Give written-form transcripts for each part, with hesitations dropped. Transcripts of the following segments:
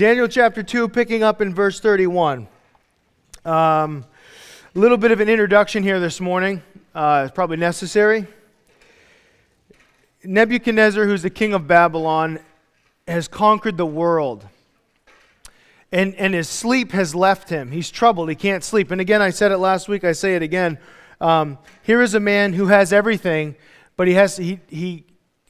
Daniel chapter 2, picking up in verse 31. A little bit of an introduction here this morning. It's probably necessary. Nebuchadnezzar, who's the king of Babylon, has conquered the world. And his sleep has left him. He's troubled. He can't sleep. And again, I said it last week. I say it again. Here is a man who has everything, but he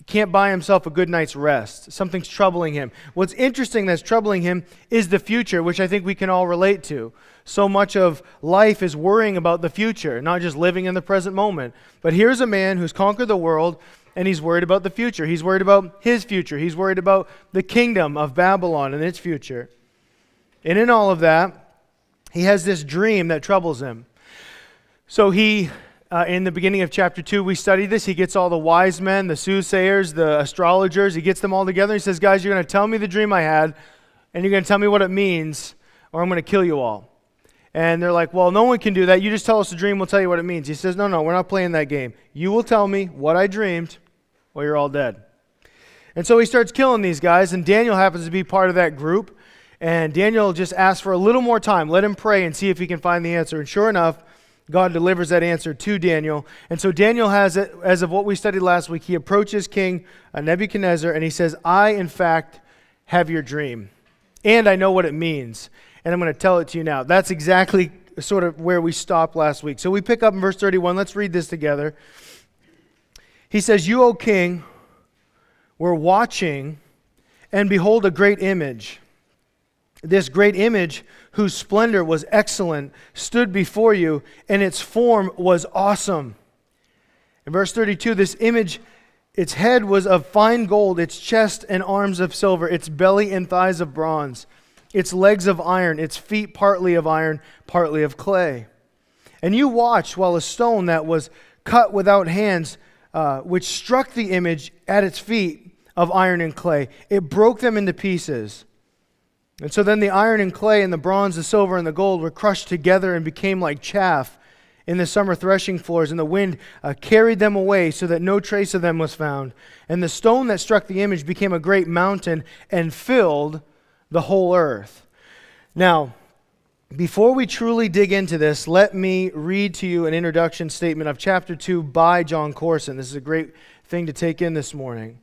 can't buy himself a good night's rest. Something's troubling him. What's interesting that's troubling him is the future, which I think we can all relate to. So much of life is worrying about the future, not just living in the present moment. But here's a man who's conquered the world, and he's worried about the future. He's worried about his future. He's worried about the kingdom of Babylon and its future. And in all of that, he has this dream that troubles him. So he, in the beginning of chapter 2, we studied this. He gets all the wise men, the soothsayers, the astrologers. He gets them all together. He says, guys, you're going to tell me the dream I had, and you're going to tell me what it means, or I'm going to kill you all. And they're like, well, no one can do that. You just tell us the dream, we'll tell you what it means. He says, no, we're not playing that game. You will tell me what I dreamed, or you're all dead. And so he starts killing these guys, and Daniel happens to be part of that group. And Daniel just asks for a little more time. Let him pray and see if he can find the answer. And sure enough, God delivers that answer to Daniel. And so Daniel has it, as of what we studied last week, he approaches King Nebuchadnezzar, and he says, I, in fact, have your dream. And I know what it means. And I'm going to tell it to you now. That's exactly sort of where we stopped last week. So we pick up in verse 31. Let's read this together. He says, you, O king, were watching, and behold a great image. This great image, whose splendor was excellent, stood before you, and its form was awesome. In verse 32, this image, its head was of fine gold, its chest and arms of silver, its belly and thighs of bronze, its legs of iron, its feet partly of iron, partly of clay. And you watched while a stone that was cut without hands, which struck the image at its feet of iron and clay, it broke them into pieces. And so then the iron and clay and the bronze, the silver and the gold were crushed together and became like chaff in the summer threshing floors, and the wind carried them away so that no trace of them was found. And the stone that struck the image became a great mountain and filled the whole earth. Now, before we truly dig into this, let me read to you an introduction statement of chapter 2 by John Corson. This is a great thing to take in this morning.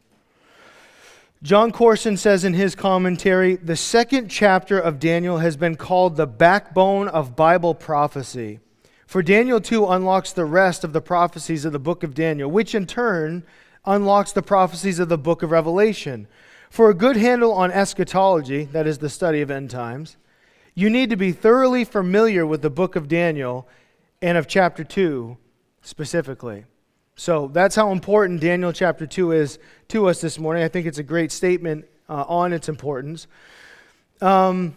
John Corson says in his commentary, the second chapter of Daniel has been called the backbone of Bible prophecy. For Daniel 2 unlocks the rest of the prophecies of the book of Daniel, which in turn unlocks the prophecies of the book of Revelation. For a good handle on eschatology, that is the study of end times, you need to be thoroughly familiar with the book of Daniel and of chapter 2 specifically. So that's how important Daniel chapter 2 is to us this morning. I think it's a great statement on its importance. But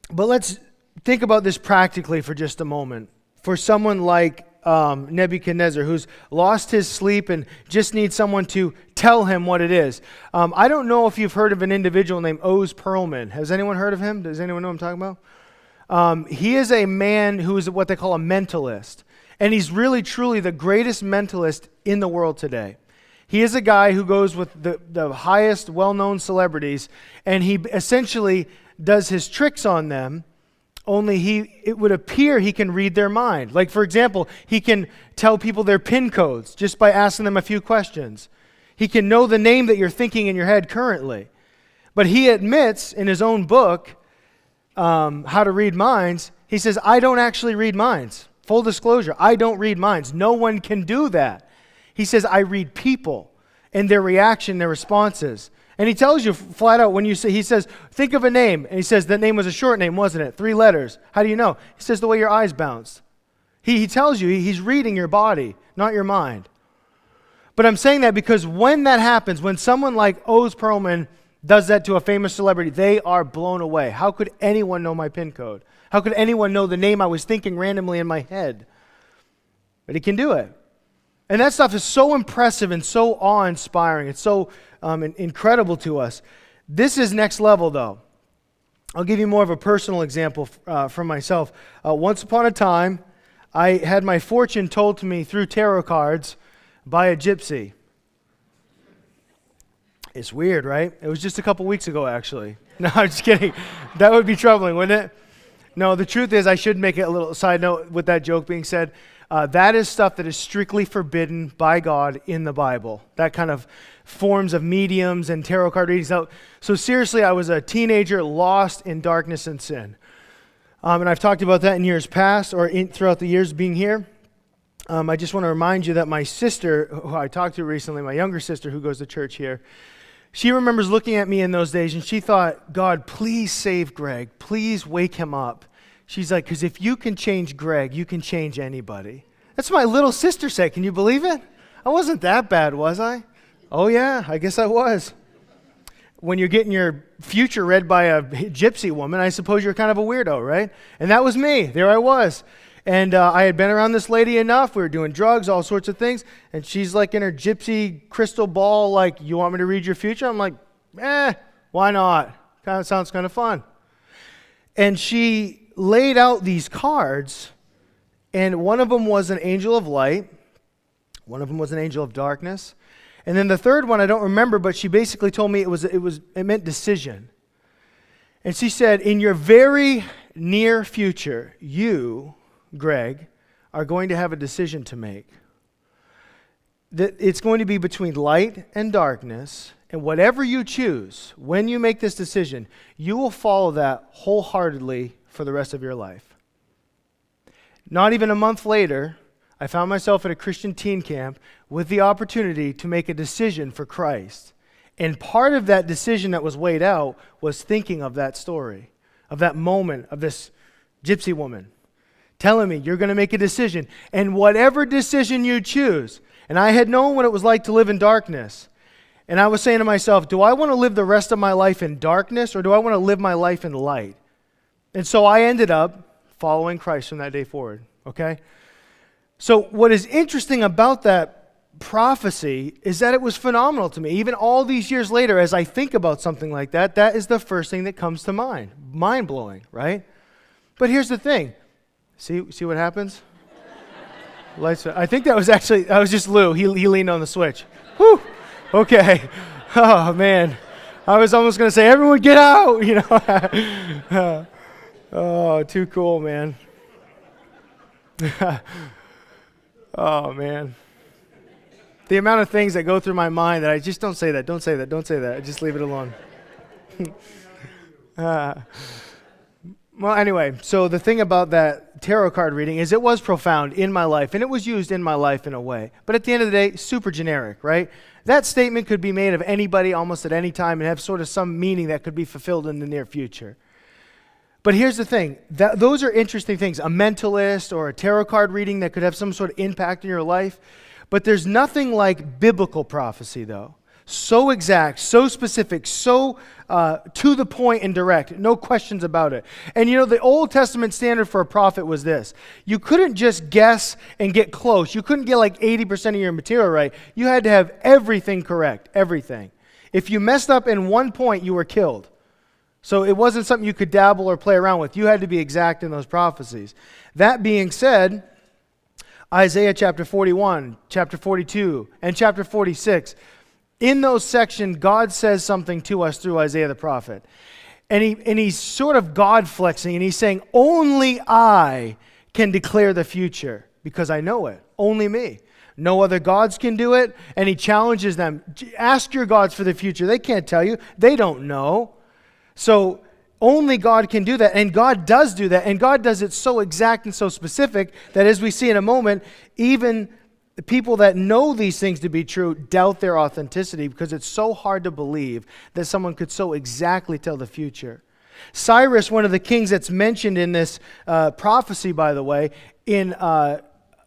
let's think about this practically for just a moment. For someone like Nebuchadnezzar, who's lost his sleep and just needs someone to tell him what it is. I don't know if you've heard of an individual named Oz Perlman. Has anyone heard of him? Does anyone know what I'm talking about? He is a man who is what they call a mentalist. And he's really, truly the greatest mentalist in the world today. He is a guy who goes with the highest well-known celebrities, and he essentially does his tricks on them, only it would appear he can read their mind. Like, for example, he can tell people their PIN codes just by asking them a few questions. He can know the name that you're thinking in your head currently. But he admits in his own book, How to Read Minds, he says, I don't actually read minds. Full disclosure, I don't read minds. No one can do that. He says, I read people and their reaction, their responses. And he tells you flat out when you say, he says, think of a name. And he says, that name was a short name, wasn't it? 3 letters. How do you know? He says, the way your eyes bounced. He tells you, he's reading your body, not your mind. But I'm saying that because when that happens, when someone like Oz Perlman does that to a famous celebrity, they are blown away. How could anyone know my PIN code? How could anyone know the name I was thinking randomly in my head? But he can do it. And that stuff is so impressive and so awe-inspiring. It's so incredible to us. This is next level, though. I'll give you more of a personal example from myself. Once upon a time, I had my fortune told to me through tarot cards by a gypsy. It's weird, right? It was just a couple weeks ago, actually. No, I'm just kidding. That would be troubling, wouldn't it? No, the truth is, I should make it a little side note with that joke being said. That is stuff that is strictly forbidden by God in the Bible. That kind of forms of mediums and tarot card readings. So seriously, I was a teenager lost in darkness and sin. And I've talked about that in years past or throughout the years being here. I just want to remind you that my sister, who I talked to recently, my younger sister who goes to church here, she remembers looking at me in those days and she thought, God, please save Greg. Please wake him up. She's like, because if you can change Greg, you can change anybody. That's what my little sister said. Can you believe it? I wasn't that bad, was I? Oh, yeah, I guess I was. When you're getting your future read by a gypsy woman, I suppose you're kind of a weirdo, right? And that was me. There I was. And I had been around this lady enough. We were doing drugs, all sorts of things. And she's like in her gypsy crystal ball, like, you want me to read your future? I'm like, why not? Kind of sounds kind of fun. And she laid out these cards, and one of them was an angel of light. One of them was an angel of darkness. And then the third one, I don't remember, but she basically told me it meant decision. And she said, in your very near future, you, Greg, are going to have a decision to make. That it's going to be between light and darkness, and whatever you choose, when you make this decision, you will follow that wholeheartedly for the rest of your life. Not even a month later, I found myself at a Christian teen camp with the opportunity to make a decision for Christ. And part of that decision that was weighed out was thinking of that story, of that moment of this gypsy woman telling me, you're going to make a decision. And whatever decision you choose, and I had known what it was like to live in darkness. And I was saying to myself, do I want to live the rest of my life in darkness, or do I want to live my life in light? And so I ended up following Christ from that day forward, okay? So what is interesting about that prophecy is that it was phenomenal to me. Even all these years later, as I think about something like that, that is the first thing that comes to mind. Mind-blowing, right? But here's the thing. See what happens? Lights. I think that was just Lou. He leaned on the switch. Whew. Okay. Oh, man. I was almost going to say, everyone get out, you know. Oh, too cool, man. Oh, man. The amount of things that go through my mind that I just don't say that. I just leave it alone. Well, anyway, so the thing about that tarot card reading is it was profound in my life, and it was used in my life in a way. But at the end of the day, super generic, right? That statement could be made of anybody almost at any time and have sort of some meaning that could be fulfilled in the near future. But here's the thing. Those are interesting things. A mentalist or a tarot card reading that could have some sort of impact in your life. But there's nothing like biblical prophecy, though. So exact, so specific, so to the point and direct. No questions about it. And you know, the Old Testament standard for a prophet was this. You couldn't just guess and get close. You couldn't get like 80% of your material right. You had to have everything correct, everything. If you messed up in one point, you were killed. So it wasn't something you could dabble or play around with. You had to be exact in those prophecies. That being said, Isaiah chapter 41, chapter 42, and chapter 46, in those sections, God says something to us through Isaiah the prophet. And he's sort of God flexing, and he's saying, only I can declare the future because I know it. Only me. No other gods can do it. And he challenges them. Ask your gods for the future. They can't tell you. They don't know. So only God can do that, and God does do that, and God does it so exact and so specific that as we see in a moment, even the people that know these things to be true doubt their authenticity because it's so hard to believe that someone could so exactly tell the future. Cyrus, one of the kings that's mentioned in this prophecy, by the way, in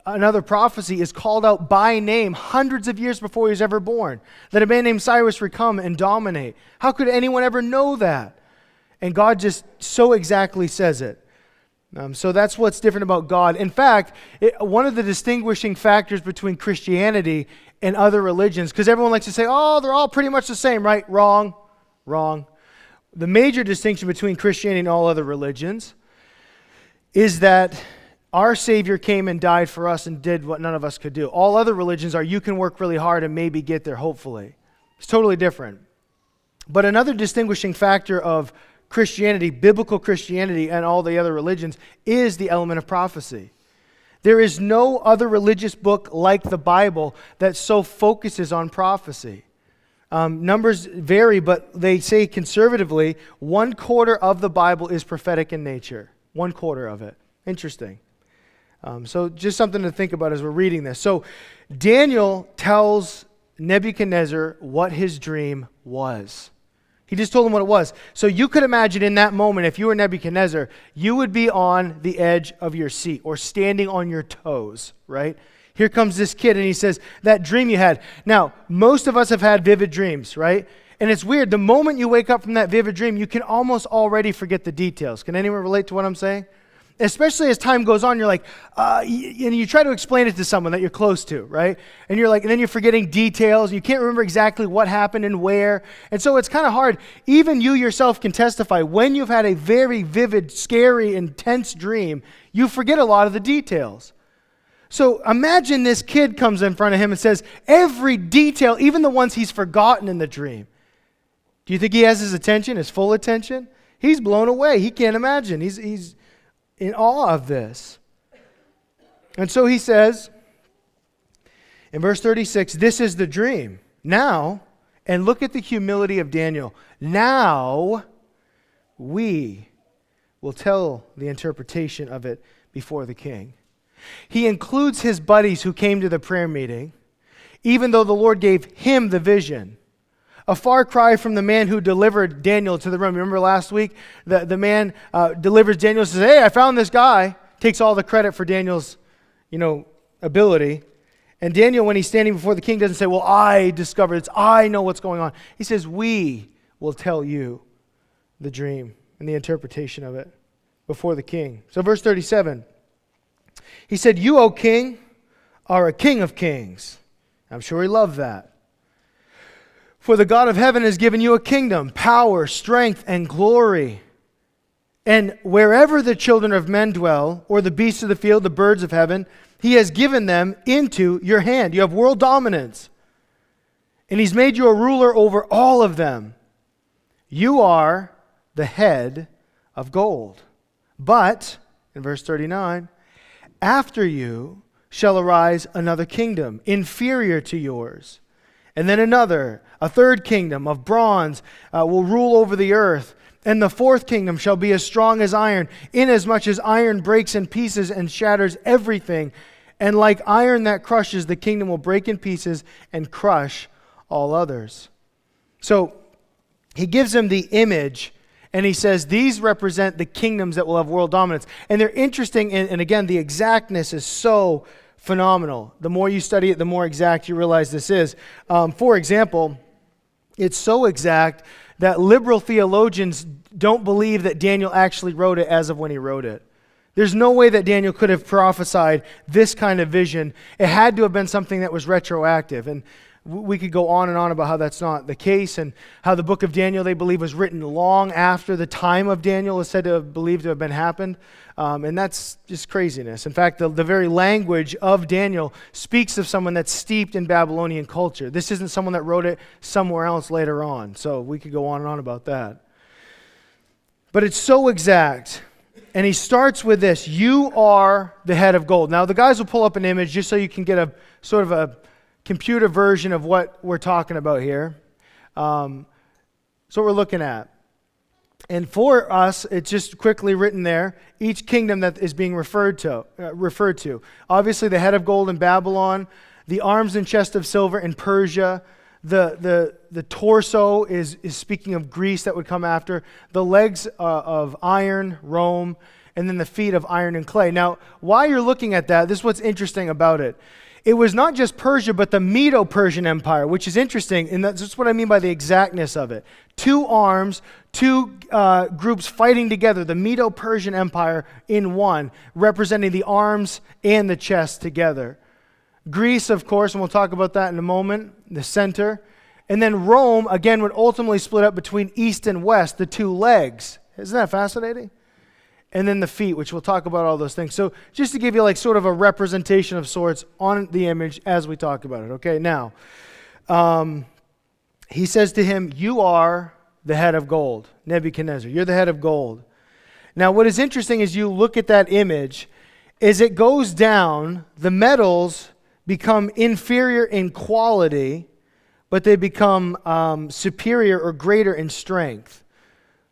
another prophecy is called out by name hundreds of years before he was ever born, that a man named Cyrus would come and dominate. How could anyone ever know that? And God just so exactly says it. So that's what's different about God. In fact, one of the distinguishing factors between Christianity and other religions, because everyone likes to say, oh, they're all pretty much the same, right? Wrong. The major distinction between Christianity and all other religions is that our Savior came and died for us and did what none of us could do. All other religions are you can work really hard and maybe get there, hopefully. It's totally different. But another distinguishing factor of Christianity, biblical Christianity, and all the other religions is the element of prophecy. There is no other religious book like the Bible that so focuses on prophecy. Numbers vary, but they say conservatively, 1/4 of the Bible is prophetic in nature. 1/4 of it. Interesting. So just something to think about as we're reading this. So Daniel tells Nebuchadnezzar what his dream was. He just told him what it was. So you could imagine in that moment, if you were Nebuchadnezzar, you would be on the edge of your seat or standing on your toes, right? Here comes this kid and he says, that dream you had. Now, most of us have had vivid dreams, right? And it's weird. The moment you wake up from that vivid dream, you can almost already forget the details. Can anyone relate to what I'm saying? Especially as time goes on, you're like, and you try to explain it to someone that you're close to, right? And you're like, and then you're forgetting details. You can't remember exactly what happened and where. And so it's kind of hard. Even you yourself can testify. When you've had a very vivid, scary, intense dream, you forget a lot of the details. So imagine this kid comes in front of him and says, every detail, even the ones he's forgotten in the dream. Do you think he has his attention, his full attention? He's blown away. He can't imagine. He's in awe of this. And so he says, in verse 36, this is the dream. Now, and look at the humility of Daniel. Now, we will tell the interpretation of it before the king. He includes his buddies who came to the prayer meeting, even though the Lord gave him the vision. A far cry from the man who delivered Daniel to the room. Remember last week? The man delivers Daniel, says, hey, I found this guy. Takes all the credit for Daniel's, ability. And Daniel, when he's standing before the king, doesn't say, well, I discovered it. I know what's going on. He says, we will tell you the dream and the interpretation of it before the king. So verse 37, he said, you, O king, are a king of kings. I'm sure he loved that. For the God of heaven has given you a kingdom, power, strength, and glory. And wherever the children of men dwell, or the beasts of the field, the birds of heaven, he has given them into your hand. You have world dominance. And he's made you a ruler over all of them. You are the head of gold. But, in verse 39, after you shall arise another kingdom, inferior to yours. And then another, a third kingdom of bronze will rule over the earth. And the fourth kingdom shall be as strong as iron, inasmuch as iron breaks in pieces and shatters everything. And like iron that crushes, the kingdom will break in pieces and crush all others. So he gives them the image, and he says these represent the kingdoms that will have world dominance. And they're interesting, and again, the exactness is so phenomenal. The more you study it, the more exact you realize this is. For example, it's so exact that liberal theologians don't believe that Daniel actually wrote it as of when he wrote it. There's no way that Daniel could have prophesied this kind of vision. It had to have been something that was retroactive. And we could go on and on about how that's not the case, and how the book of Daniel, they believe, was written long after the time of Daniel is said to have believed to have been happened. And that's just craziness. In fact, the very language of Daniel speaks of someone that's steeped in Babylonian culture. This isn't someone that wrote it somewhere else later on. So we could go on and on about that. But it's so exact. And he starts with this: you are the head of gold. Now the guys will pull up an image just so you can get a sort of a computer version of what we're talking about here. So what we're looking at. And for us, it's just quickly written there, each kingdom that is being referred to. Obviously, the head of gold in Babylon, the arms and chest of silver in Persia, the torso is speaking of Greece that would come after, the legs of iron, Rome, and then the feet of iron and clay. Now, while you're looking at that, this is what's interesting about it. It was not just Persia, but the Medo-Persian Empire, which is interesting, and that's what I mean by the exactness of it. Two arms, two groups fighting together, the Medo-Persian Empire in one, representing the arms and the chest together. Greece, of course, and we'll talk about that in a moment, the center. And then Rome, again, would ultimately split up between east and west, the two legs. Isn't that fascinating? And then the feet, which we'll talk about all those things. So just to give you like sort of a representation of sorts on the image as we talk about it. Okay, now, he says to him, you are the head of gold. Nebuchadnezzar, you're the head of gold. Now, what is interesting is you look at that image, as it goes down, the metals become inferior in quality, but they become superior or greater in strength.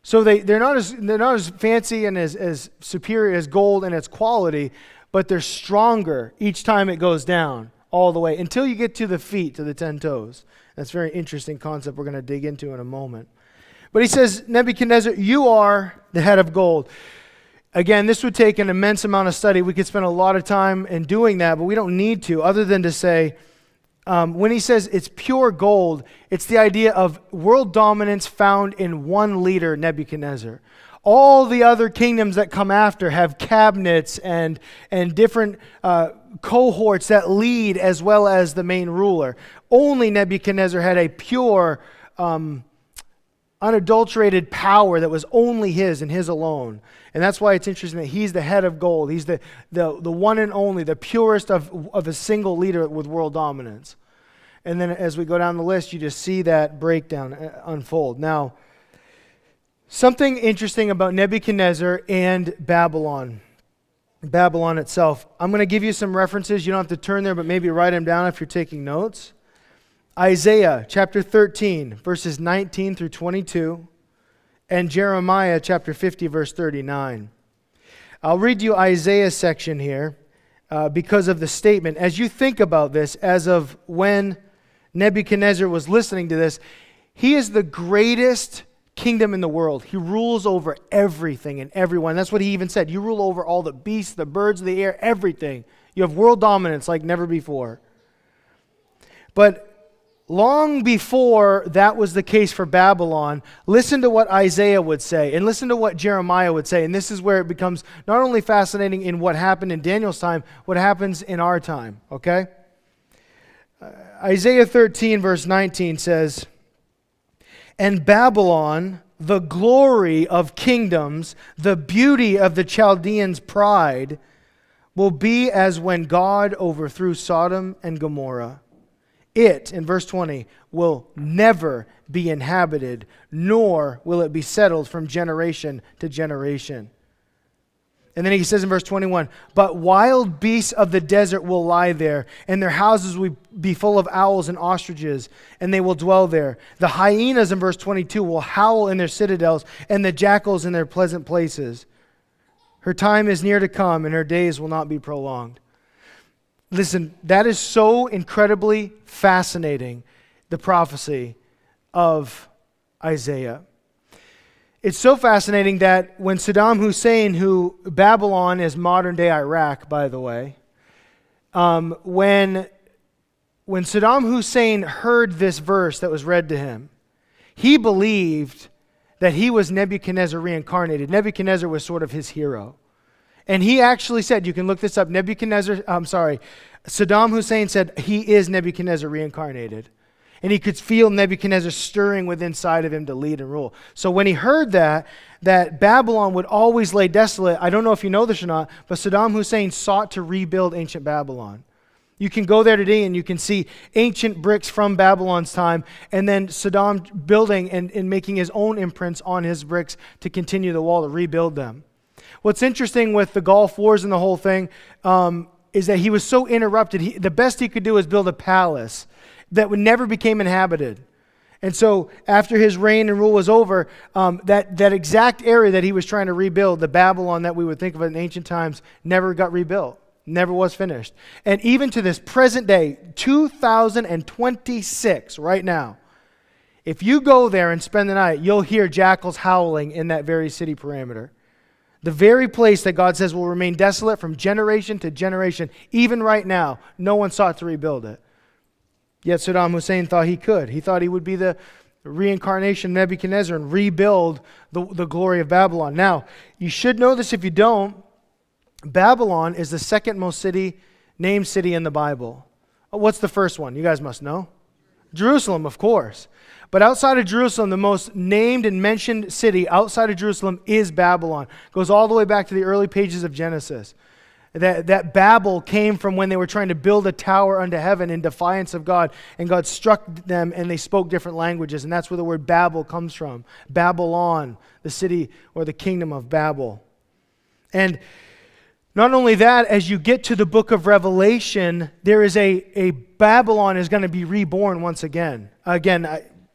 So they're not as fancy and as superior as gold in its quality, but they're stronger each time it goes down all the way until you get to the feet, to the 10 toes. That's a very interesting concept we're going to dig into in a moment. But he says, Nebuchadnezzar, you are the head of gold. Again, this would take an immense amount of study. We could spend a lot of time in doing that, but we don't need to, other than to say, when he says it's pure gold, it's the idea of world dominance found in one leader, Nebuchadnezzar. All the other kingdoms that come after have cabinets and different cohorts that lead as well as the main ruler. Only Nebuchadnezzar had a pure, unadulterated power that was only his and his alone. And that's why it's interesting that he's the head of gold. He's the one and only, the purest of a single leader with world dominance. And then as we go down the list, you just see that breakdown unfold. Now, something interesting about Nebuchadnezzar and Babylon itself. I'm going to give you some references. You don't have to turn there, but maybe write them down if you're taking notes. Isaiah chapter 13, verses 19 through 22, and Jeremiah chapter 50, verse 39. I'll read you Isaiah's section here because of the statement. As you think about this, as of when Nebuchadnezzar was listening to this, he is the greatest kingdom in the world. He rules over everything and everyone. That's what he even said. You rule over all the beasts, the birds of the air, everything. You have world dominance like never before. But long before that was the case for Babylon, listen to what Isaiah would say and listen to what Jeremiah would say. And this is where it becomes not only fascinating in what happened in Daniel's time, what happens in our time, okay? Isaiah 13 verse 19 says, "And Babylon, the glory of kingdoms, the beauty of the Chaldeans' pride, will be as when God overthrew Sodom and Gomorrah. It," in verse 20, "will never be inhabited, nor will it be settled from generation to generation." And then he says in verse 21, "But wild beasts of the desert will lie there, and their houses will be full of owls and ostriches, and they will dwell there. The hyenas," in verse 22, "will howl in their citadels, and the jackals in their pleasant places. Her time is near to come, and her days will not be prolonged." Listen, that is so incredibly fascinating, the prophecy of Isaiah. It's so fascinating that when Saddam Hussein, who Babylon is modern-day Iraq, by the way, when Saddam Hussein heard this verse that was read to him, he believed that he was Nebuchadnezzar reincarnated. Nebuchadnezzar was sort of his hero. And he actually said, you can look this up, Saddam Hussein said he is Nebuchadnezzar reincarnated. And he could feel Nebuchadnezzar stirring within inside of him to lead and rule. So when he heard that Babylon would always lay desolate, I don't know if you know this or not, but Saddam Hussein sought to rebuild ancient Babylon. You can go there today and you can see ancient bricks from Babylon's time, and then Saddam building and making his own imprints on his bricks to continue the wall, to rebuild them. What's interesting with the Gulf Wars and the whole thing is that he was so interrupted. The best he could do was build a palace that never became inhabited. And so after his reign and rule was over, that exact area that he was trying to rebuild, the Babylon that we would think of in ancient times, never got rebuilt, never was finished. And even to this present day, 2026, right now, if you go there and spend the night, you'll hear jackals howling in that very city perimeter. The very place that God says will remain desolate from generation to generation, even right now, no one sought to rebuild it. Yet Saddam Hussein thought he could. He thought he would be the reincarnation of Nebuchadnezzar and rebuild the glory of Babylon. Now, you should know this if you don't. Babylon is the second most named city in the Bible. What's the first one? You guys must know. Jerusalem, of course. But outside of Jerusalem, the most named and mentioned city outside of Jerusalem is Babylon. It goes all the way back to the early pages of Genesis. That Babel came from when they were trying to build a tower unto heaven in defiance of God, and God struck them and they spoke different languages, and that's where the word Babel comes from. Babylon, the city or the kingdom of Babel. And not only that, as you get to the book of Revelation, there is a Babylon is going to be reborn once again.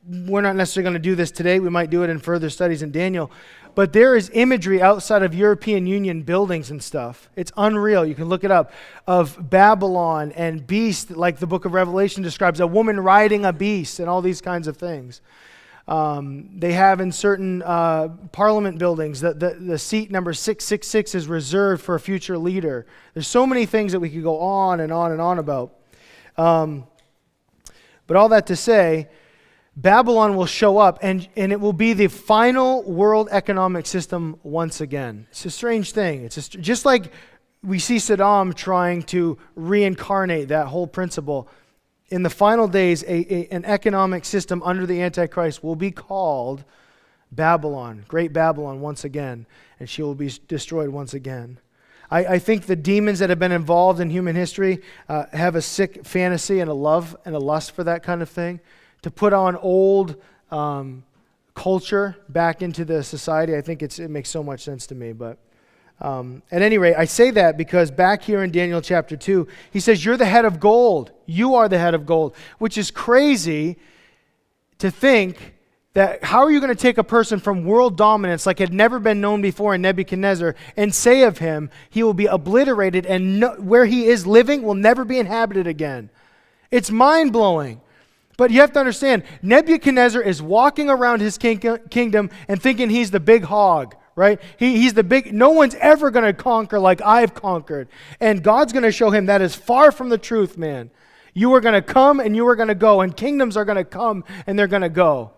We're not necessarily going to do this today. We might do it in further studies in Daniel. But there is imagery outside of European Union buildings and stuff. It's unreal. You can look it up. Of Babylon and beast, like the book of Revelation describes, a woman riding a beast and all these kinds of things. They have in certain parliament buildings, the seat number 666 is reserved for a future leader. There's so many things that we could go on and on and on about. But all that to say, Babylon will show up, and it will be the final world economic system once again. It's a strange thing. It's just like we see Saddam trying to reincarnate that whole principle. In the final days, an economic system under the Antichrist will be called Babylon, Great Babylon once again, and she will be destroyed once again. I think the demons that have been involved in human history have a sick fantasy and a love and a lust for that kind of thing, to put on old culture back into the society. I think it makes so much sense to me. But at any rate, I say that because back here in Daniel chapter 2, he says, you're the head of gold. You are the head of gold, which is crazy to think that how are you going to take a person from world dominance like had never been known before in Nebuchadnezzar and say of him, he will be obliterated and where he is living will never be inhabited again. It's mind-blowing. But you have to understand, Nebuchadnezzar is walking around his kingdom and thinking he's the big hog, right? He's the big, no one's ever going to conquer like I've conquered. And God's going to show him that is far from the truth, man. You are going to come and you are going to go, and kingdoms are going to come and they're going to go.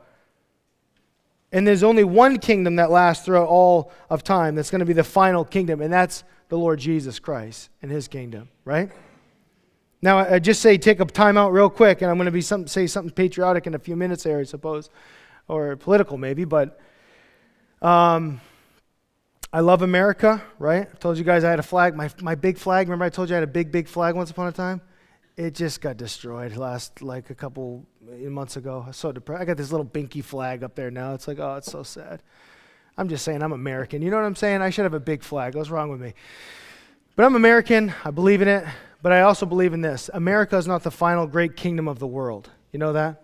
And there's only one kingdom that lasts throughout all of time that's going to be the final kingdom, and that's the Lord Jesus Christ and his kingdom, right? Now, I just say take a time out real quick, and I'm going to say something patriotic in a few minutes there, I suppose, or political maybe, but I love America, right? I told you guys I had a flag, my big flag. Remember I told you I had a big flag once upon a time? It just got destroyed a couple months ago. I was so depressed. I got this little binky flag up there now. It's like, oh, it's so sad. I'm just saying I'm American. You know what I'm saying? I should have a big flag. What's wrong with me? But I'm American. I believe in it. But I also believe in this. America is not the final great kingdom of the world. You know that?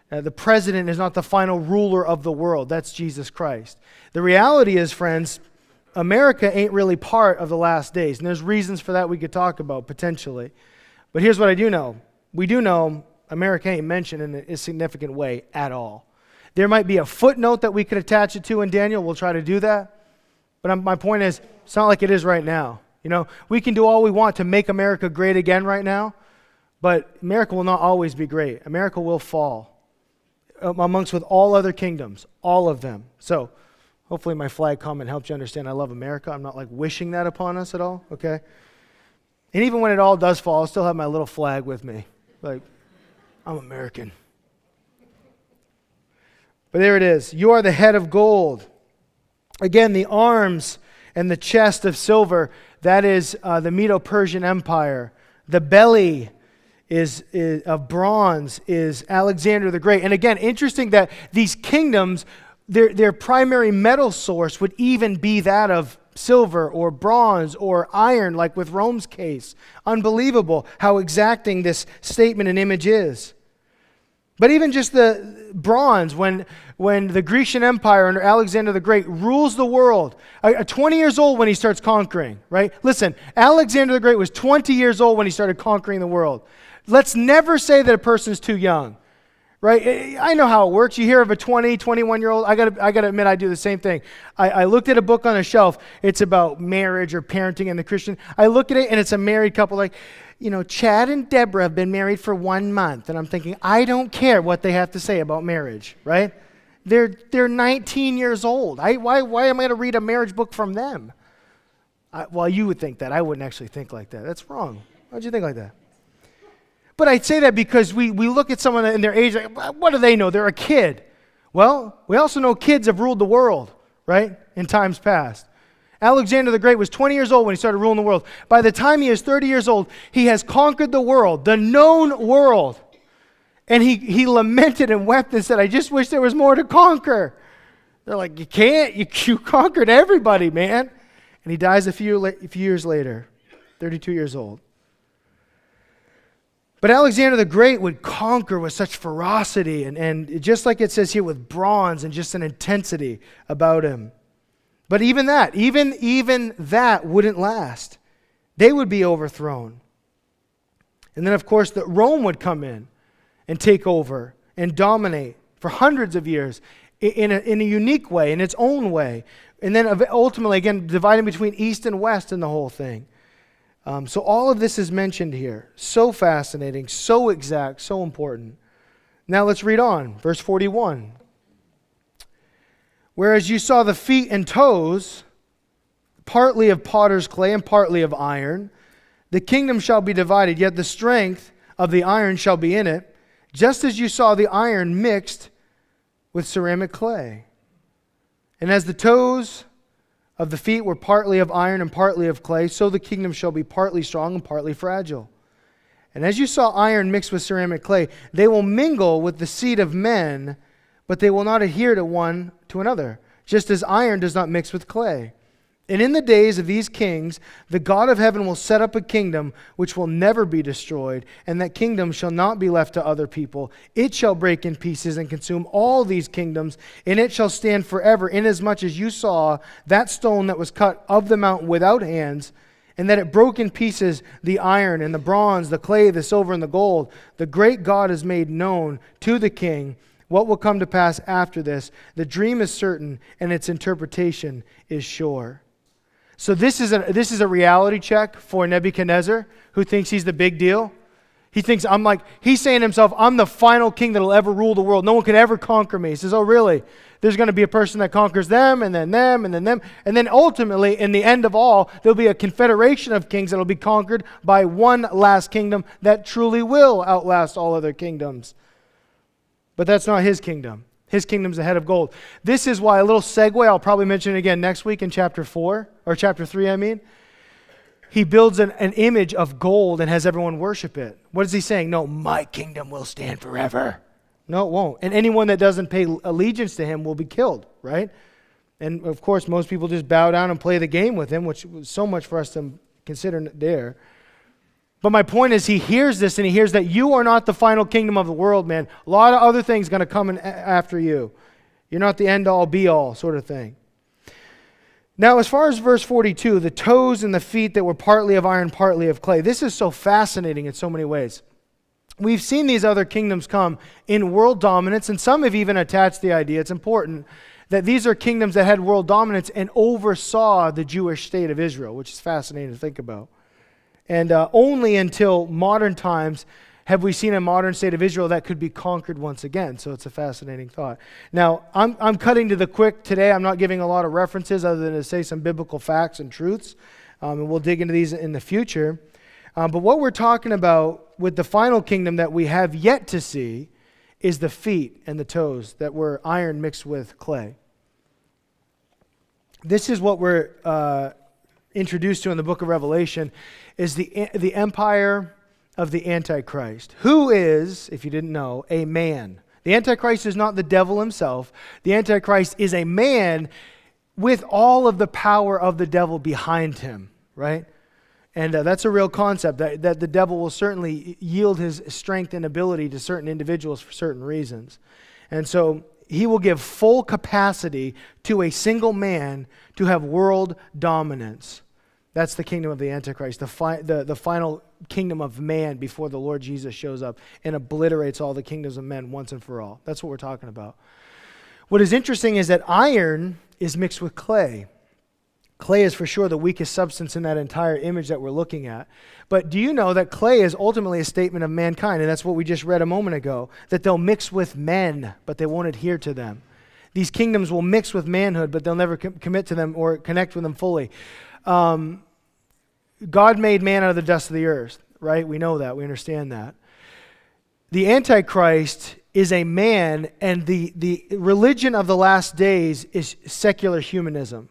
The president is not the final ruler of the world. That's Jesus Christ. The reality is, friends, America ain't really part of the last days. And there's reasons for that we could talk about, potentially. But here's what I do know. We do know America ain't mentioned in a significant way at all. There might be a footnote that we could attach it to in Daniel. We'll try to do that. But my point is, it's not like it is right now. You know, we can do all we want to make America great again right now, but America will not always be great. America will fall amongst with all other kingdoms, all of them. So hopefully my flag comment helps you understand I love America. I'm not like wishing that upon us at all, okay? And even when it all does fall, I'll still have my little flag with me. Like, I'm American. But there it is. You are the head of gold. Again, the arms and the chest of silver, that is the Medo-Persian Empire. The belly is of bronze is Alexander the Great. And again, interesting that these kingdoms, their primary metal source would even be that of silver or bronze or iron, like with Rome's case. Unbelievable how exacting this statement and image is. But even just the bronze, when the Grecian Empire under Alexander the Great rules the world, 20 years old when he starts conquering, right? Listen, Alexander the Great was 20 years old when he started conquering the world. Let's never say that a person's too young, right? I know how it works. You hear of a 20, 21-year-old. I gotta admit, I do the same thing. I looked at a book on a shelf. It's about marriage or parenting and the Christian. I look at it, and it's a married couple like, you know, Chad and Deborah have been married for 1 month. And I'm thinking, I don't care what they have to say about marriage, right? They're 19 years old. Why am I going to read a marriage book from them? Well, you would think that. I wouldn't actually think like that. That's wrong. Why'd you think like that? But I'd say that because we look at someone in their age, like, what do they know? They're a kid. Well, we also know kids have ruled the world, right, in times past. Alexander the Great was 20 years old when he started ruling the world. By the time he is 30 years old, he has conquered the world, the known world. And he lamented and wept and said, I just wish there was more to conquer. They're like, you can't. You conquered everybody, man. And he dies a few years later, 32 years old. But Alexander the Great would conquer with such ferocity and just like it says here, with bronze and just an intensity about him. But even that wouldn't last. They would be overthrown. And then, of course, Rome would come in and take over and dominate for hundreds of years in a unique way, in its own way. And then ultimately, again, dividing between East and West in the whole thing. So all of this is mentioned here. So fascinating, so exact, so important. Now let's read on. Verse 41. Whereas you saw the feet and toes, partly of potter's clay and partly of iron, the kingdom shall be divided, yet the strength of the iron shall be in it, just as you saw the iron mixed with ceramic clay. And as the toes of the feet were partly of iron and partly of clay, so the kingdom shall be partly strong and partly fragile. And as you saw iron mixed with ceramic clay, they will mingle with the seed of men, but they will not adhere to one to another, just as iron does not mix with clay. And in the days of these kings, the God of heaven will set up a kingdom which will never be destroyed, and that kingdom shall not be left to other people. It shall break in pieces and consume all these kingdoms, and it shall stand forever, inasmuch as you saw that stone that was cut of the mountain without hands, and that it broke in pieces the iron and the bronze, the clay, the silver, and the gold. The great God has made known to the king what will come to pass after this. The dream is certain, and its interpretation is sure. So this is a reality check for Nebuchadnezzar, who thinks he's the big deal. He thinks, he's saying to himself, I'm the final king that will ever rule the world. No one could ever conquer me. He says, oh really? There's going to be a person that conquers them, and then them, and then them. And then ultimately, in the end of all, there'll be a confederation of kings that will be conquered by one last kingdom that truly will outlast all other kingdoms. But that's not his kingdom. His kingdom's a head of gold. This is why, a little segue, I'll probably mention it again next week in chapter 3, I mean. He builds an image of gold and has everyone worship it. What is he saying? No, my kingdom will stand forever. No, it won't. And anyone that doesn't pay allegiance to him will be killed, right? And of course, most people just bow down and play the game with him, which was so much for us to consider there. But my point is, he hears this and he hears that you are not the final kingdom of the world, man. A lot of other things going to come in after you. You're not the end-all, be-all sort of thing. Now, as far as verse 42, the toes and the feet that were partly of iron, partly of clay, this is so fascinating in so many ways. We've seen these other kingdoms come in world dominance, and some have even attached the idea, it's important, that these are kingdoms that had world dominance and oversaw the Jewish state of Israel, which is fascinating to think about. And only until modern times have we seen a modern state of Israel that could be conquered once again. So it's a fascinating thought. Now, I'm cutting to the quick today. I'm not giving a lot of references other than to say some biblical facts and truths. And we'll dig into these in the future. But what we're talking about with the final kingdom that we have yet to see is the feet and the toes that were iron mixed with clay. This is what we're introduced to in the book of Revelation, is the empire of the Antichrist, who is, if you didn't know, a man. The Antichrist is not the devil himself. The Antichrist is a man with all of the power of the devil behind him, right? And that's a real concept, that the devil will certainly yield his strength and ability to certain individuals for certain reasons. And so he will give full capacity to a single man to have world dominance. That's the kingdom of the Antichrist, the final kingdom of man before the Lord Jesus shows up and obliterates all the kingdoms of men once and for all. That's what we're talking about. What is interesting is that iron is mixed with clay. Clay is for sure the weakest substance in that entire image that we're looking at. But do you know that clay is ultimately a statement of mankind? And that's what we just read a moment ago, that they'll mix with men, but they won't adhere to them. These kingdoms will mix with manhood, but they'll never commit to them or connect with them fully. God made man out of the dust of the earth, right? We know that. We understand that. The Antichrist is a man, and the religion of the last days is secular humanism.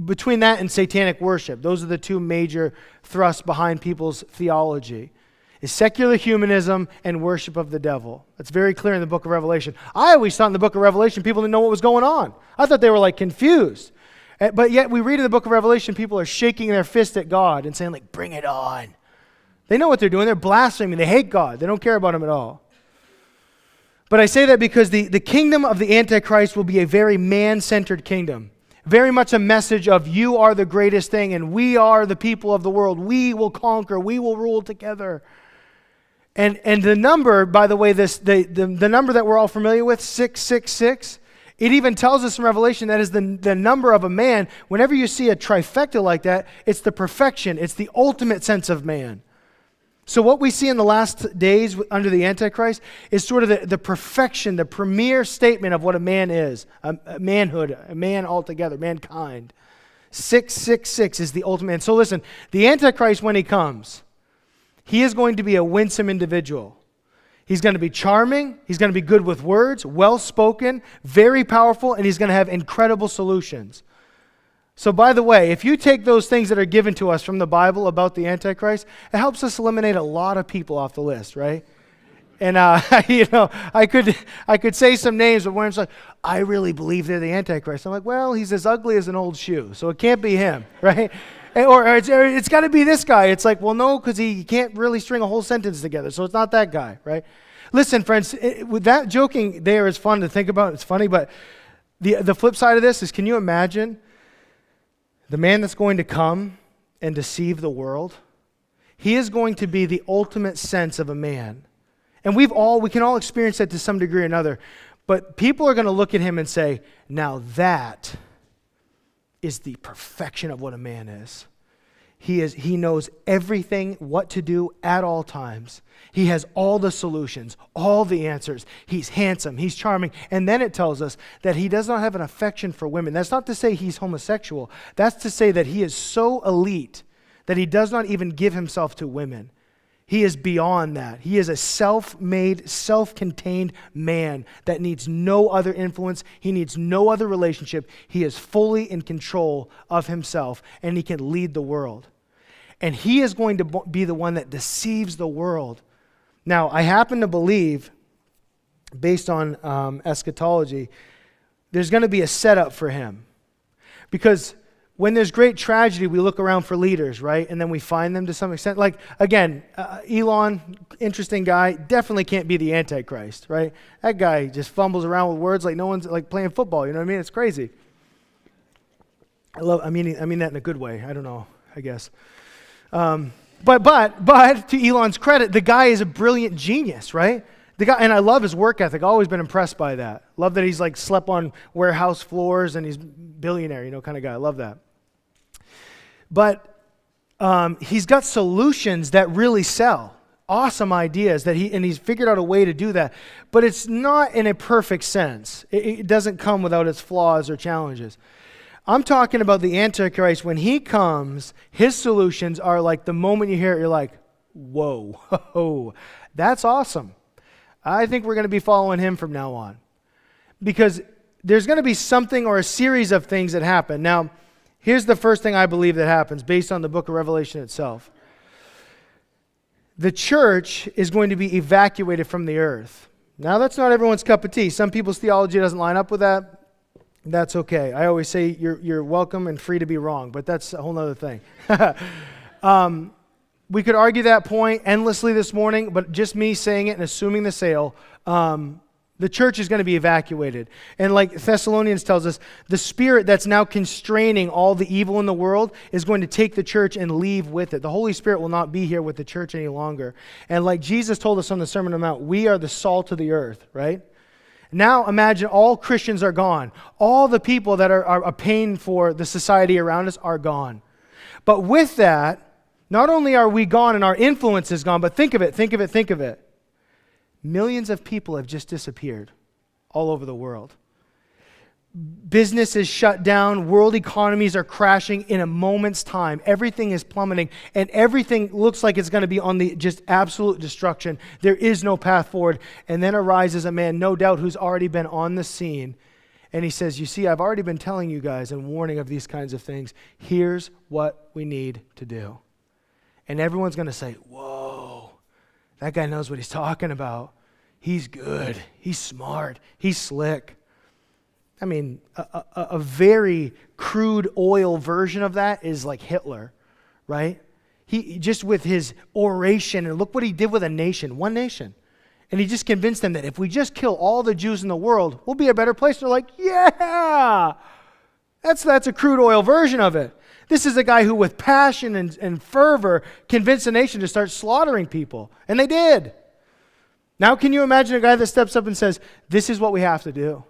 between that and satanic worship, those are the two major thrusts behind people's theology, is secular humanism and worship of the devil. That's very clear in the book of Revelation. I always thought in the book of Revelation people didn't know what was going on. I thought they were like confused. But yet we read in the book of Revelation people are shaking their fist at God and saying like, bring it on. They know what they're doing. They're blaspheming. They hate God. They don't care about him at all. But I say that because the kingdom of the Antichrist will be a very man-centered kingdom. Very much a message of you are the greatest thing and we are the people of the world. We will conquer. We will rule together. And the number, by the way, the number that we're all familiar with, 666, it even tells us in Revelation that is the number of a man. Whenever you see a trifecta like that, it's the perfection. It's the ultimate sense of man. So what we see in the last days under the Antichrist is sort of the perfection, the premier statement of what a man is, a manhood, a man altogether, mankind. 666 is the ultimate. And so listen, the Antichrist, when he comes, he is going to be a winsome individual. He's going to be charming, he's going to be good with words, well-spoken, very powerful, and he's going to have incredible solutions. So by the way, if you take those things that are given to us from the Bible about the Antichrist, it helps us eliminate a lot of people off the list, right? And I could say some names, but when it's like, I really believe they're the Antichrist. I'm like, well, he's as ugly as an old shoe, so it can't be him, right? Or it's got to be this guy. It's like, well, no, because he can't really string a whole sentence together, so it's not that guy, right? Listen, friends, with that joking there is fun to think about. It's funny, but the flip side of this is, can you imagine the man that's going to come and deceive the world? He is going to be the ultimate sense of a man. And we can all experience that to some degree or another. But people are going to look at him and say, now that is the perfection of what a man is. He knows everything, what to do at all times. He has all the solutions, all the answers. He's handsome, he's charming. And then it tells us that he does not have an affection for women. That's not to say he's homosexual. That's to say that he is so elite that he does not even give himself to women. He is beyond that. He is a self-made, self-contained man that needs no other influence. He needs no other relationship. He is fully in control of himself, and he can lead the world. And he is going to be the one that deceives the world. Now, I happen to believe, based on eschatology, there's going to be a setup for him. Because when there's great tragedy, we look around for leaders, right? And then we find them to some extent. Like, again, Elon, interesting guy, definitely can't be the Antichrist, right? That guy just fumbles around with words like no one's like playing football, you know what I mean? It's crazy. I mean that in a good way. I don't know, I guess. But to Elon's credit, the guy is a brilliant genius, right? The guy, and I love his work ethic. I've always been impressed by that. Love that he's like slept on warehouse floors and he's billionaire, kind of guy. I love that. But he's got solutions that really sell. Awesome ideas and he's figured out a way to do that. But it's not in a perfect sense. It doesn't come without its flaws or challenges. I'm talking about the Antichrist. When he comes, his solutions are like the moment you hear it, you're like, whoa, that's awesome. I think we're going to be following him from now on. Because there's going to be something or a series of things that happen. Now, here's the first thing I believe that happens based on the book of Revelation itself. The church is going to be evacuated from the earth. Now, that's not everyone's cup of tea. Some people's theology doesn't line up with that. That's okay. I always say you're welcome and free to be wrong, but that's a whole other thing. We could argue that point endlessly this morning, but just me saying it and assuming the sale, the church is going to be evacuated. And like Thessalonians tells us, the spirit that's now constraining all the evil in the world is going to take the church and leave with it. The Holy Spirit will not be here with the church any longer. And like Jesus told us on the Sermon on the Mount, we are the salt of the earth, right? Now imagine all Christians are gone. All the people that are a pain for the society around us are gone. But with that, not only are we gone and our influence is gone, but think of it. Millions of people have just disappeared all over the world. Business is shut down. World economies are crashing in a moment's time. Everything is plummeting, and everything looks like it's going to be on the just absolute destruction. There is no path forward. And then arises a man, no doubt, who's already been on the scene, And he says, you see, I've already been telling you guys and warning of these kinds of things. Here's what we need to do. And everyone's going to say, whoa, that guy knows what he's talking about. He's good. He's smart. He's slick. I mean, a very crude oil version of that is like Hitler, right? He just with his oration, and look what he did with a nation, one nation. And he just convinced them that if we just kill all the Jews in the world, we'll be a better place. They're like, yeah, that's a crude oil version of it. This is a guy who with passion and fervor convinced the nation to start slaughtering people. And they did. Now can you imagine a guy that steps up and says, this is what we have to do.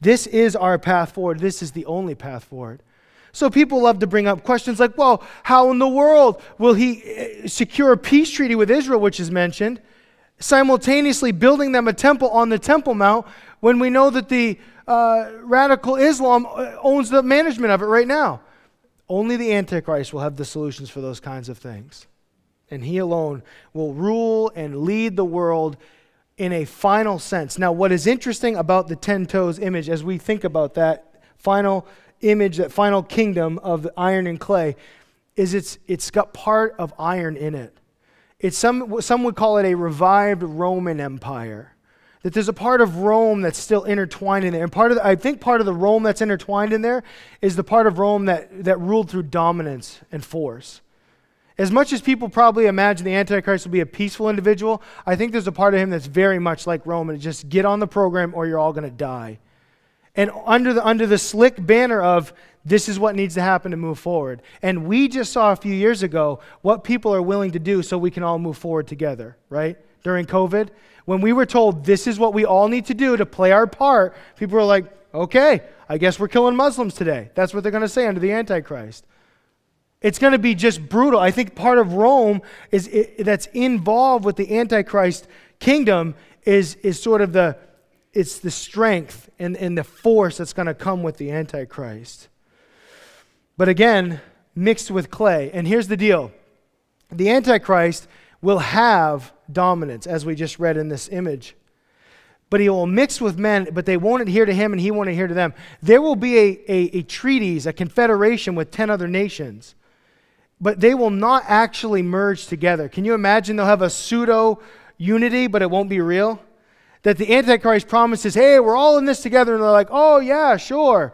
This is our path forward. This is the only path forward. So people love to bring up questions like, well, how in the world will he secure a peace treaty with Israel, which is mentioned, simultaneously building them a temple on the Temple Mount when we know that the radical Islam owns the management of it right now? Only the Antichrist will have the solutions for those kinds of things. And he alone will rule and lead the world in a final sense. Now, what is interesting about the 10 toes image, as we think about that final image, that final kingdom of the iron and clay, is it's got part of iron in it. It's some would call it a revived Roman Empire. That there's a part of Rome that's still intertwined in there. And I think part of the Rome that's intertwined in there is the part of Rome that ruled through dominance and force. As much as people probably imagine the Antichrist will be a peaceful individual, I think there's a part of him that's very much like Rome, and just get on the program or you're all going to die. And under the slick banner of this is what needs to happen to move forward. And we just saw a few years ago what people are willing to do so we can all move forward together, right? During COVID, when we were told this is what we all need to do to play our part, people were like, okay, I guess we're killing Muslims today. That's what they're going to say under the Antichrist. It's going to be just brutal. I think part of Rome that's involved with the Antichrist kingdom is sort of the strength and the force that's going to come with the Antichrist. But again, mixed with clay. And here's the deal. The Antichrist will have dominance, as we just read in this image. But he will mix with men, but they won't adhere to him and he won't adhere to them. There will be a treaties, a confederation with 10 other nations. But they will not actually merge together. Can you imagine they'll have a pseudo-unity, but it won't be real? That the Antichrist promises, hey, we're all in this together. And they're like, oh, yeah, sure.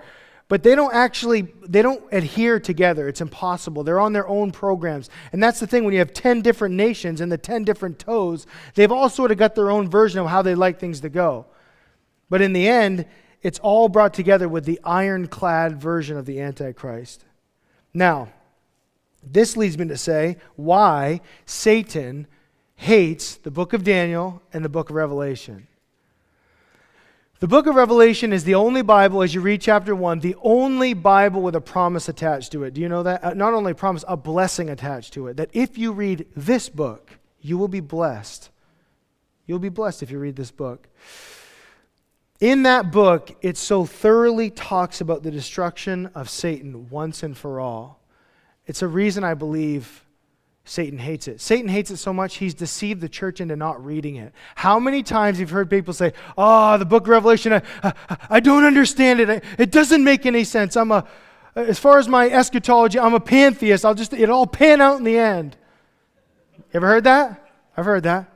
But they don't adhere together. It's impossible. They're on their own programs. And that's the thing, when you have 10 different nations and the 10 different toes, they've all sort of got their own version of how they like things to go. But in the end, it's all brought together with the ironclad version of the Antichrist. Now, this leads me to say why Satan hates the book of Daniel and the book of Revelation. The book of Revelation is the only Bible, as you read chapter 1, the only Bible with a promise attached to it. Do you know that? Not only a promise, a blessing attached to it. That if you read this book, you will be blessed. You'll be blessed if you read this book. In that book, it so thoroughly talks about the destruction of Satan once and for all. It's a reason I believe Satan hates it. Satan hates it so much, he's deceived the church into not reading it. How many times you've heard people say, oh, the book of Revelation, I don't understand it. It doesn't make any sense. As far as my eschatology, I'm a pantheist. It'll all pan out in the end. You ever heard that? I've heard that.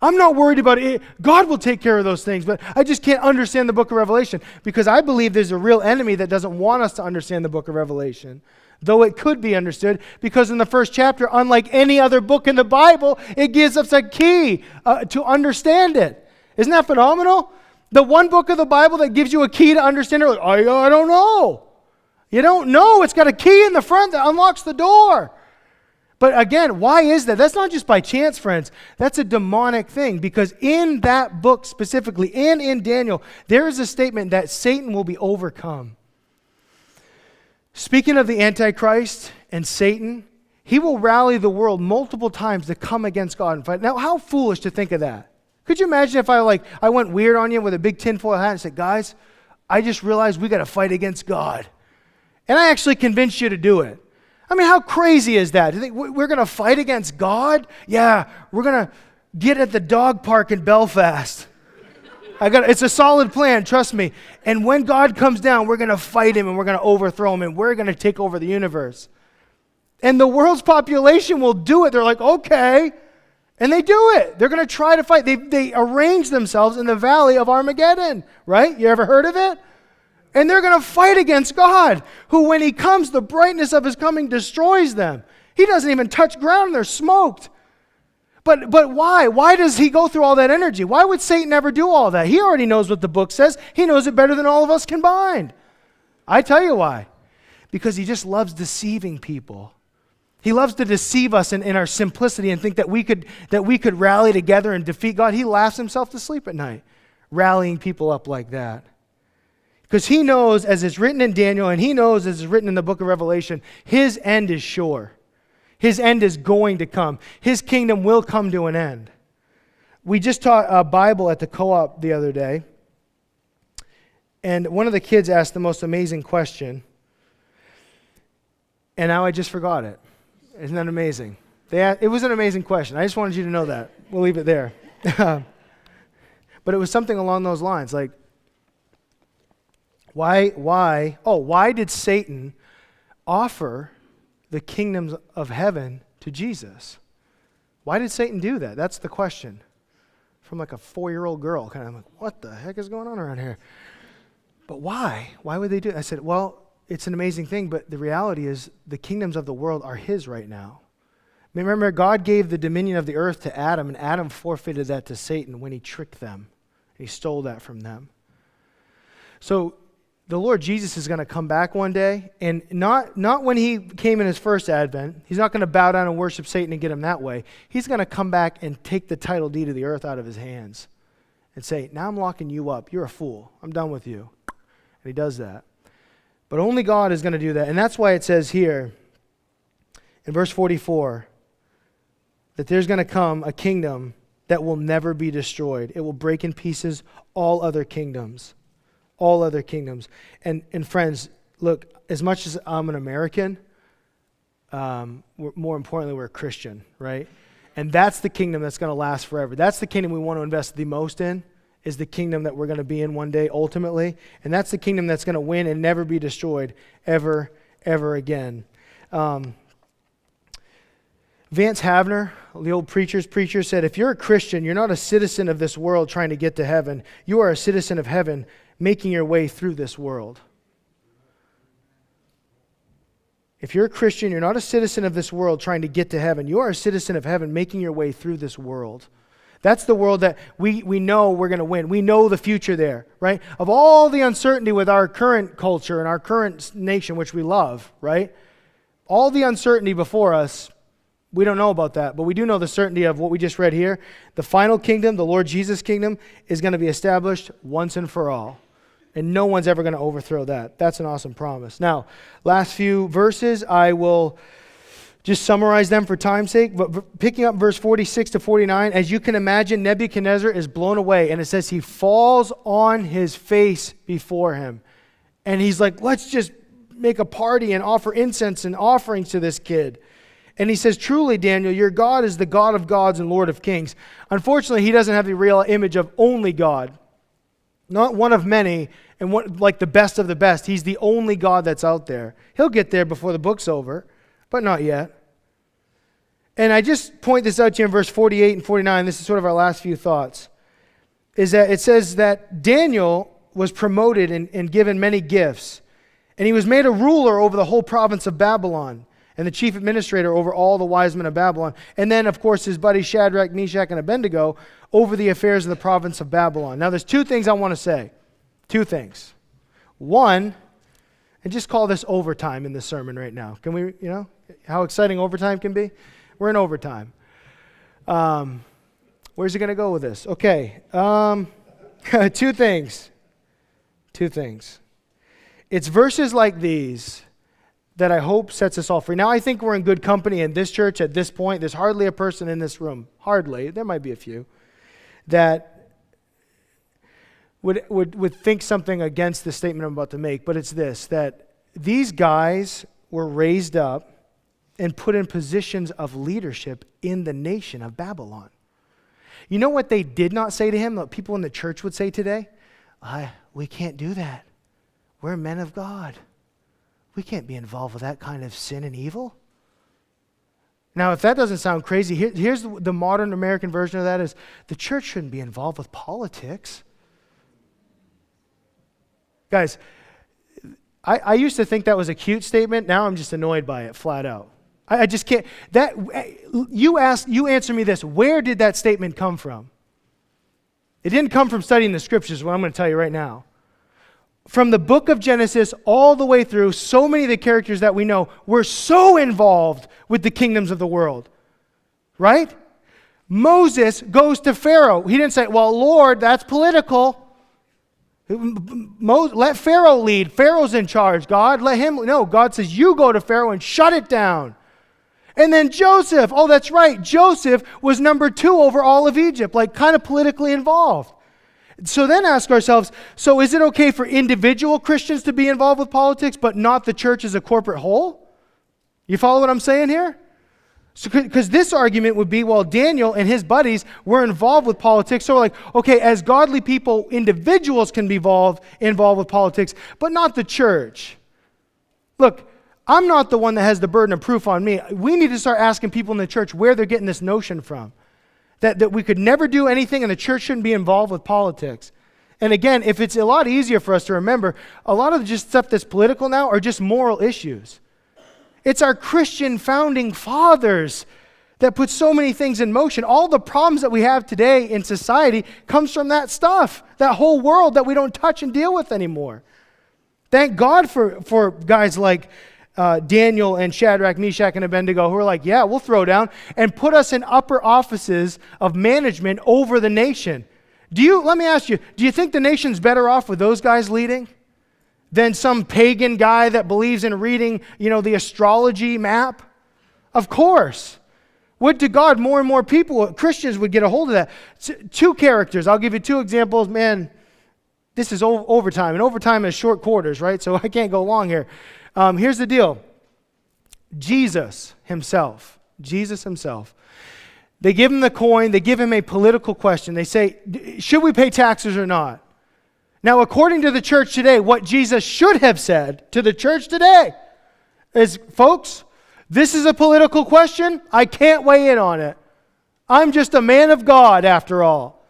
I'm not worried about it. God will take care of those things, but I just can't understand the book of Revelation because I believe there's a real enemy that doesn't want us to understand the book of Revelation. Though it could be understood, because in the first chapter, unlike any other book in the Bible, it gives us a key to understand it. Isn't that phenomenal? The one book of the Bible that gives you a key to understand it, like, I don't know. You don't know. It's got a key in the front that unlocks the door. But again, why is that? That's not just by chance, friends. That's a demonic thing, because in that book specifically, and in Daniel, there is a statement that Satan will be overcome. Speaking of the Antichrist and Satan, he will rally the world multiple times to come against God and fight. Now, how foolish to think of that. Could you imagine if I went weird on you with a big tinfoil hat and said, guys, I just realized we got to fight against God. And I actually convinced you to do it. I mean, how crazy is that? Do you think we're going to fight against God? Yeah, we're going to get at the dog park in Belfast. It's a solid plan, trust me. And when God comes down, we're going to fight him and we're going to overthrow him and we're going to take over the universe. And the world's population will do it. They're like, okay. And they do it. They're going to try to fight. They arrange themselves in the valley of Armageddon, right? You ever heard of it? And they're going to fight against God, who when he comes, the brightness of his coming destroys them. He doesn't even touch ground and they're smoked. But why? Why does he go through all that energy? Why would Satan ever do all that? He already knows what the book says. He knows it better than all of us combined. I tell you why. Because he just loves deceiving people. He loves to deceive us in our simplicity and think that we could rally together and defeat God. He laughs himself to sleep at night, rallying people up like that. Because he knows, as it's written in Daniel, and he knows, as it's written in the book of Revelation, his end is sure. His end is going to come. His kingdom will come to an end. We just taught a Bible at the co-op the other day, and one of the kids asked the most amazing question, and now I just forgot it. Isn't that amazing? It was an amazing question. I just wanted you to know that. We'll leave it there. But it was something along those lines, like, why did Satan offer the kingdoms of heaven to Jesus? Why did Satan do that? That's the question. From like a 4-year-old girl, kind of like, what the heck is going on around here? But why? Why would they do it? I said, well, it's an amazing thing, but the reality is the kingdoms of the world are his right now. I mean, remember, God gave the dominion of the earth to Adam, and Adam forfeited that to Satan when he tricked them. He stole that from them. So the Lord Jesus is going to come back one day, and not when he came in his first advent. He's not going to bow down and worship Satan and get him that way. He's going to come back and take the title deed of the earth out of his hands and say, now I'm locking you up. You're a fool. I'm done with you. And he does that. But only God is going to do that. And that's why it says here in verse 44 that there's going to come a kingdom that will never be destroyed. It will break in pieces all other kingdoms. All other kingdoms. And friends, look, as much as I'm an American, more importantly, we're a Christian, right? And that's the kingdom that's going to last forever. That's the kingdom we want to invest the most in, is the kingdom that we're going to be in one day ultimately. And that's the kingdom that's going to win and never be destroyed ever again. Vance Havner, the old preacher, said, if you're a Christian, you're not a citizen of this world trying to get to heaven. You are a citizen of heaven making your way through this world. If you're a Christian, you're not a citizen of this world trying to get to heaven. You are a citizen of heaven making your way through this world. That's the world that we know we're going to win. We know the future there, right? Of all the uncertainty with our current culture and our current nation, which we love, right? All the uncertainty before us, we don't know about that, but we do know the certainty of what we just read here. The final kingdom, the Lord Jesus' kingdom, is going to be established once and for all. And no one's ever going to overthrow that. That's an awesome promise. Now, last few verses, I will just summarize them for time's sake. But picking up verse 46 to 49, as you can imagine, Nebuchadnezzar is blown away. And it says he falls on his face before him. And he's like, let's just make a party and offer incense and offerings to this kid. And he says, truly, Daniel, your God is the God of gods and Lord of kings. Unfortunately, he doesn't have the real image of only God. Not one of many, and like the best of the best. He's the only God that's out there. He'll get there before the book's over, but not yet. And I just point this out to you in verse 48 and 49. This is sort of our last few thoughts. Is that it says that Daniel was promoted and given many gifts. And he was made a ruler over the whole province of Babylon, and the chief administrator over all the wise men of Babylon. And then, of course, his buddies Shadrach, Meshach, and Abednego over the affairs of the province of Babylon. Now, there's two things I want to say. Two things. One, and just call this overtime in this sermon right now. Can we, how exciting overtime can be? We're in overtime. Where's he going to go with this? Okay. Two things. It's verses like these that I hope sets us all free. Now, I think we're in good company in this church at this point. There's hardly a person in this room, hardly, there might be a few, that would think something against the statement I'm about to make, but it's this, that these guys were raised up and put in positions of leadership in the nation of Babylon. You know what they did not say to him, what people in the church would say today? We can't do that. We're men of God. We can't be involved with that kind of sin and evil. Now, if that doesn't sound crazy, here's the modern American version of that is the church shouldn't be involved with politics. Guys, I used to think that was a cute statement. Now I'm just annoyed by it flat out. I just can't. You answer me this. Where did that statement come from? It didn't come from studying the scriptures, what I'm going to tell you right now. From the book of Genesis all the way through, so many of the characters that we know were so involved with the kingdoms of the world. Right? Moses goes to Pharaoh. He didn't say, well, Lord, that's political. Let Pharaoh lead. Pharaoh's in charge, God. Let him. No, God says, you go to Pharaoh and shut it down. And then Joseph. Oh, that's right. Joseph was number 2 over all of Egypt, like kind of politically involved. So then ask ourselves, so is it okay for individual Christians to be involved with politics, but not the church as a corporate whole? You follow what I'm saying here? Because this argument would be, well, Daniel and his buddies were involved with politics. So we're like, okay, as godly people, individuals can be involved with politics, but not the church. Look, I'm not the one that has the burden of proof on me. We need to start asking people in the church where they're getting this notion from. That we could never do anything and the church shouldn't be involved with politics. And again, if it's a lot easier for us to remember, a lot of just stuff that's political now are just moral issues. It's our Christian founding fathers that put so many things in motion. All the problems that we have today in society comes from that stuff, that whole world that we don't touch and deal with anymore. Thank God for guys like Daniel and Shadrach, Meshach, and Abednego who are like, yeah, we'll throw down and put us in upper offices of management over the nation. Let me ask you, do you think the nation's better off with those guys leading than some pagan guy that believes in reading, the astrology map? Of course. Would to God more and more people, Christians, would get a hold of that. 2 characters. I'll give you 2 examples. Man, this is overtime. And overtime is short quarters, right? So I can't go long here. Here's the deal. Jesus himself. They give him the coin. They give him a political question. They say, should we pay taxes or not? Now, according to the church today, what Jesus should have said to the church today is, folks, this is a political question. I can't weigh in on it. I'm just a man of God after all.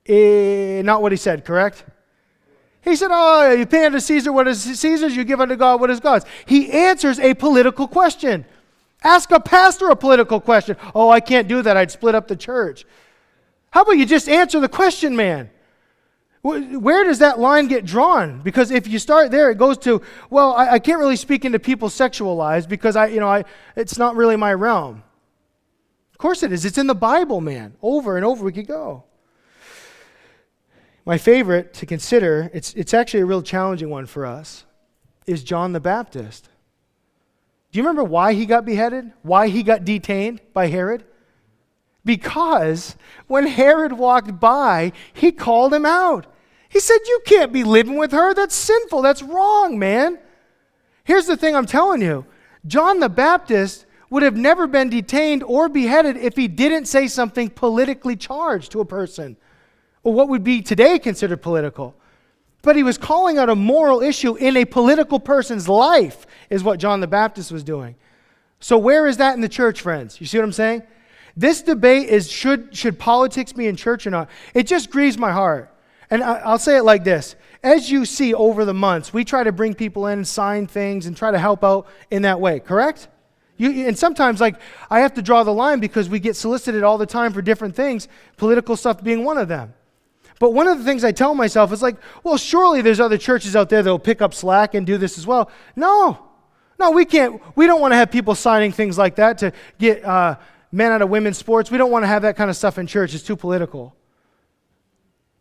Not what he said, correct? He said, you pay unto Caesar what is Caesar's, you give unto God what is God's. He answers a political question. Ask a pastor a political question. Oh, I can't do that. I'd split up the church. How about you just answer the question, man? Where does that line get drawn? Because if you start there, it goes to, well, I can't really speak into people's sexual lives because it's not really my realm. Of course it is. It's in the Bible, man. Over and over we could go. My favorite to consider, it's actually a real challenging one for us, is John the Baptist. Do you remember why he got beheaded? Why he got detained by Herod? Because when Herod walked by, he called him out. He said, you can't be living with her. That's sinful. That's wrong, man. Here's the thing I'm telling you. John the Baptist would have never been detained or beheaded if he didn't say something politically charged to a person, or what would be today considered political. But he was calling out a moral issue in a political person's life, is what John the Baptist was doing. So where is that in the church, friends? You see what I'm saying? This debate is, should politics be in church or not? It just grieves my heart. And I'll say it like this. As you see over the months, we try to bring people in, sign things, and try to help out in that way, correct? And sometimes, I have to draw the line because we get solicited all the time for different things, political stuff being one of them. But one of the things I tell myself is well, surely there's other churches out there that will pick up slack and do this as well. No, we can't. We don't want to have people signing things like that to get men out of women's sports. We don't want to have that kind of stuff in church. It's too political.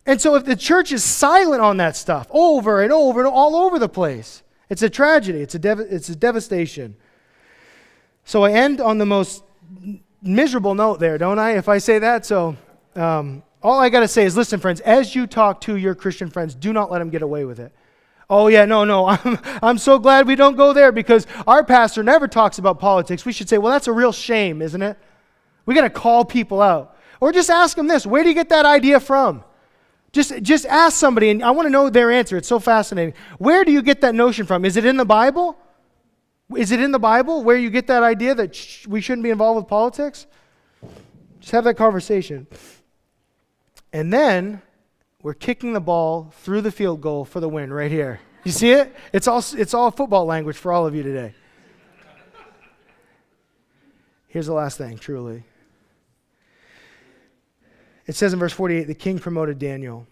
And so if the church is silent on that stuff over and over and all over the place, it's a tragedy. It's a devastation. So I end on the most miserable note there, don't I, if I say that? So all I got to say is, listen, friends, as you talk to your Christian friends, do not let them get away with it. Oh, yeah, no, I'm so glad we don't go there because our pastor never talks about politics. We should say, well, that's a real shame, isn't it? We got to call people out. Or just ask them this, where do you get that idea from? Just ask somebody, and I want to know their answer. It's so fascinating. Where do you get that notion from? Is it in the Bible? Is it in the Bible where you get that idea that we shouldn't be involved with politics? Just have that conversation. And then we're kicking the ball through the field goal for the win right here. You see it? It's all football language for all of you today. Here's the last thing, truly. It says in verse 48, the king promoted Daniel.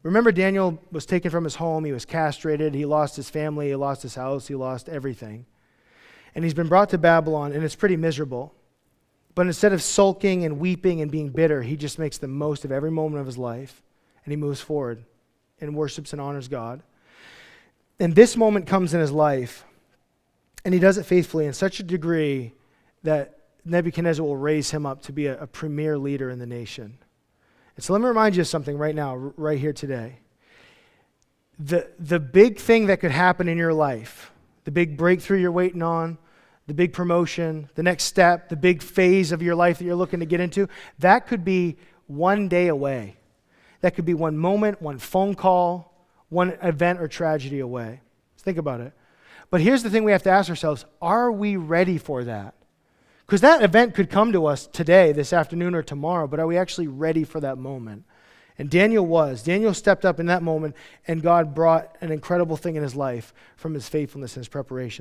Remember, Daniel was taken from his home. He was castrated. He lost his family. He lost his house. He lost everything. And he's been brought to Babylon, and it's pretty miserable. But instead of sulking and weeping and being bitter, he just makes the most of every moment of his life, and he moves forward and worships and honors God. And this moment comes in his life, and he does it faithfully in such a degree that Nebuchadnezzar will raise him up to be a premier leader in the nation. And so let me remind you of something right now, right here today. The big thing that could happen in your life, the big breakthrough you're waiting on, the big promotion, the next step, the big phase of your life that you're looking to get into, that could be one day away. That could be one moment, one phone call, one event or tragedy away. Let's think about it. But here's the thing we have to ask ourselves, are we ready for that? Because that event could come to us today, this afternoon, or tomorrow, but are we actually ready for that moment? And Daniel was. Daniel stepped up in that moment, and God brought an incredible thing in his life from his faithfulness and his preparation.